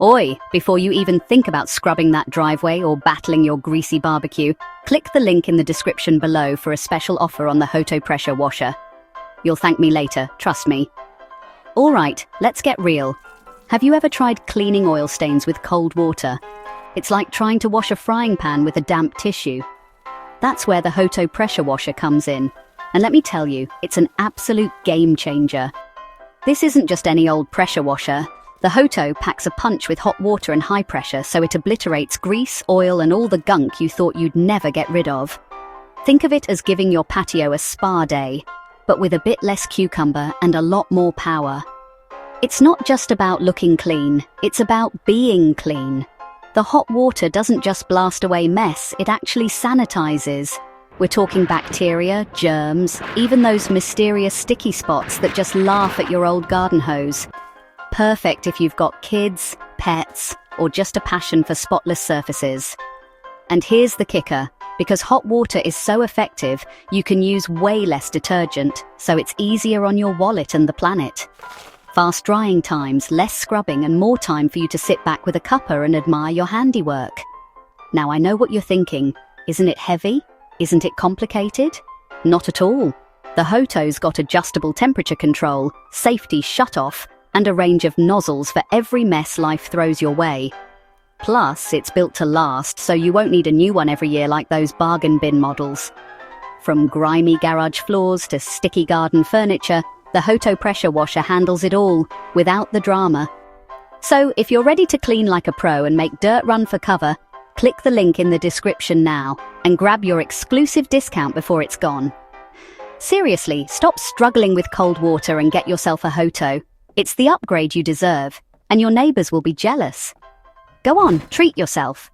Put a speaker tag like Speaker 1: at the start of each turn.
Speaker 1: Oi, before you even think about scrubbing that driveway or battling your greasy barbecue, click the link in the description below for a special offer on the HOTO Pressure Washer. You'll thank me later, trust me. Alright, let's get real. Have you ever tried cleaning oil stains with cold water? It's like trying to wash a frying pan with a damp tissue. That's where the HOTO Pressure Washer comes in. And let me tell you, it's an absolute game changer. This isn't just any old pressure washer. The HOTO packs a punch with hot water and high pressure so it obliterates grease, oil and all the gunk you thought you'd never get rid of. Think of it as giving your patio a spa day, but with a bit less cucumber and a lot more power. It's not just about looking clean, it's about being clean. The hot water doesn't just blast away mess, it actually sanitizes. We're talking bacteria, germs, even those mysterious sticky spots that just laugh at your old garden hose. Perfect if you've got kids, pets, or just a passion for spotless surfaces. And here's the kicker. Because hot water is so effective, you can use way less detergent, so it's easier on your wallet and the planet. Fast drying times, less scrubbing, and more time for you to sit back with a cuppa and admire your handiwork. Now I know what you're thinking. Isn't it heavy? Isn't it complicated? Not at all. The HOTO's got adjustable temperature control, safety shut-off, and a range of nozzles for every mess life throws your way. Plus, it's built to last, so you won't need a new one every year like those bargain bin models. From grimy garage floors to sticky garden furniture, the HOTO Pressure Washer handles it all, without the drama. So, if you're ready to clean like a pro and make dirt run for cover, click the link in the description now and grab your exclusive discount before it's gone. Seriously, stop struggling with cold water and get yourself a HOTO. It's the upgrade you deserve, and your neighbors will be jealous. Go on, treat yourself.